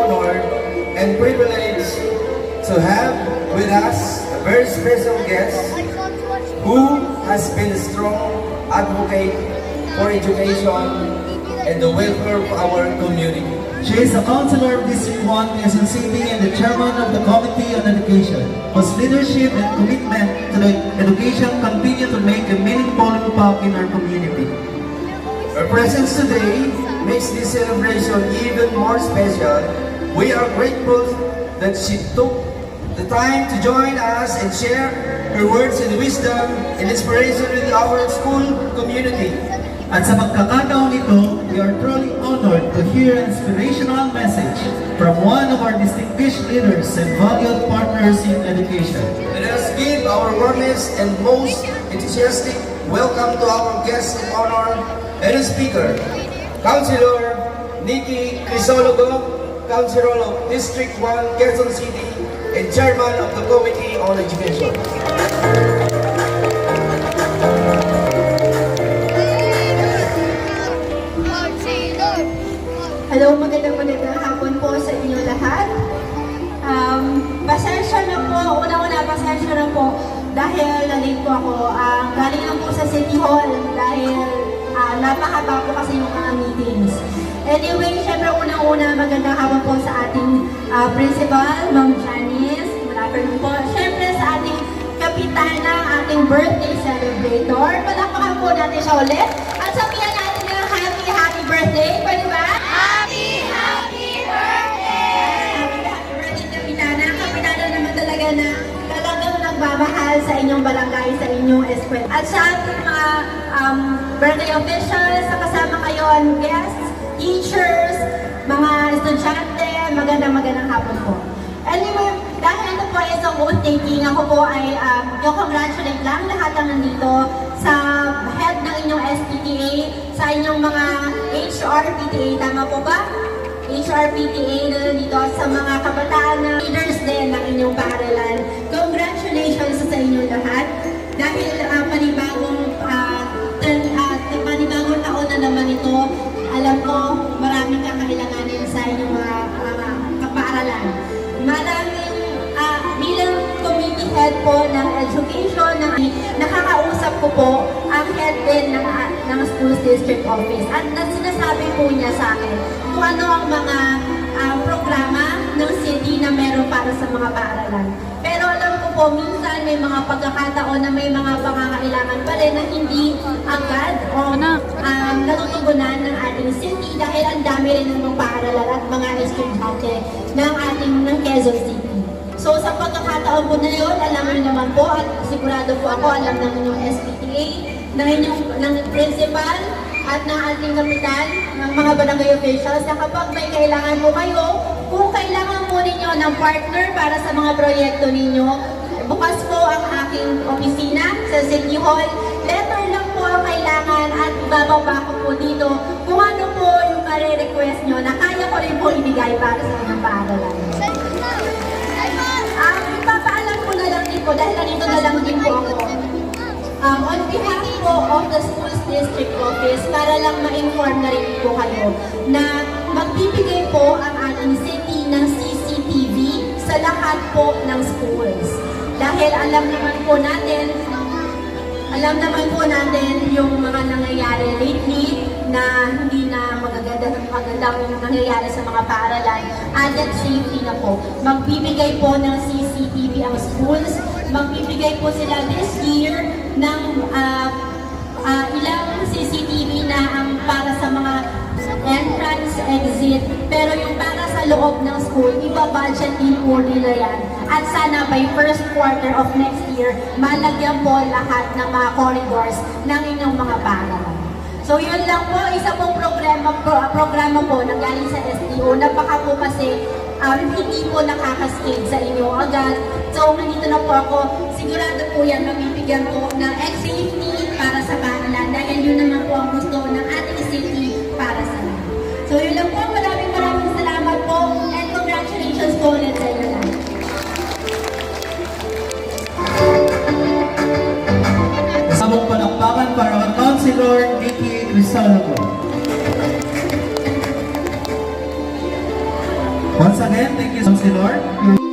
honored and privileged to have with us a very special guest who has been a strong advocate for education and the welfare of our community. She is a councilor of District 1 Quezon City and the chairman of the Committee on Education, whose leadership and commitment to the education continue to make a meaningful impact in our community. Her presence today makes this celebration even more special. We are grateful that she took the time to join us and share her words and wisdom and inspiration with our school community. At sa pagkakataon ito, we are truly honored to hear an inspirational message from one of our distinguished leaders and valued partners in education. Let us give our warmest and most enthusiastic welcome to our guest of honor and speaker, Councilor Nikki Crisologo, Councilor of District 1 Quezon City and Chairman of the Committee on Education. Hello, magandang hapon po sa inyo lahat. Pasensya na po, una-una pasensya na po dahil na-late po ako. Galing lang po sa City Hall dahil napakaba po kasi yung mga meetings. Anyway, syempre unang-una magandang hapon po sa ating principal, Ma'am Janice. Malapit po. Syempre sa ating kapitana, ating birthday celebrator. Palakpakan po natin siya ulit. At sabihan natin ng happy birthday. Pwede ba? Happy birthday! Happy birthday, Kapitana. Kapitana naman talaga na talagang nagmamahal sa inyong barangay, sa inyong eskwela. At sa ating mga birthday officials, kasama kayo ang guests, teachers, mga estudyante, magandang hapon po. Anyway, dahil ito po ay isang good taking, ako po ay congratulate lang lahat ng nandito sa head ng inyong SPTA, sa inyong mga HRPTA, tama po ba? HRPTA na nandito sa mga kabataan na leaders din ng inyong paaralan. Congratulations sa inyong lahat dahil panibagong taon na naman ito. Alam ko, maraming kakailanganin sa inyong mga kapaaralan. Maraming bilang committee head po ng education, nakakausap ko po ang head din ng school district office. At sinasabi po niya sa akin kung ano ang mga programa ng city na meron para sa mga paaralan. Pero alam ko po, minsan may mga pagkakataon na may mga pangangailangan pa rin na hindi agad o natutugunan ng ating city dahil ang dami rin ng mga paaralan at mga estudyante ng Quezon City. So sa pagkakataon po na yun, alam niyo naman po at sigurado po ako alam ng inyong SPTA, ng principal at ng ating kapitan, ng mga barangay officials na kapag may kailangan po kayo, kung kailangan po ninyo ng partner para sa mga proyekto ninyo, bukas po ang aking opisina sa City Hall. Letter lang po ang kailangan at bababa ko po dito kung ano po yung kare-request nyo na kaya ko rin po ibigay para sa mga paaralan. Ipapaalam ko na lang din po dahil nandito na lang din po ako. On behalf po of the Schools District Office, para lang ma-inform na rin po kayo na magbibigay po ang ating city ng CCTV sa lahat po ng schools. Dahil alam naman po natin yung mga nangyayari lately na hindi na magagandang nangyayari sa mga paaralan. Added safety na po. Magbibigay po ng CCTV ang schools. Magbibigay po sila this year ng ilang CCTV na ang para sa mga entrance, exit. Pero yung para sa loob ng school, iba-budget din po nila yan. At sana by first quarter of next year, malagyan po lahat ng mga corridors ng inyong mga paaralan. So yun lang po, isa pong programa po na galing sa SDO. Napaka po kasi hindi po nakakaskate sa inyo agad. So nandito na po ako, sigurado po yan mabibigyan po ng safety para sa paaralan dahil yun naman po ang gusto ng ating city para sa lahat. So yun lang po, maraming salamat po and congratulations po ulit sa inyo lahat. Sabong palakpakan para ang Councilor Nikki Crisologo. Once again, thank you, Councilor.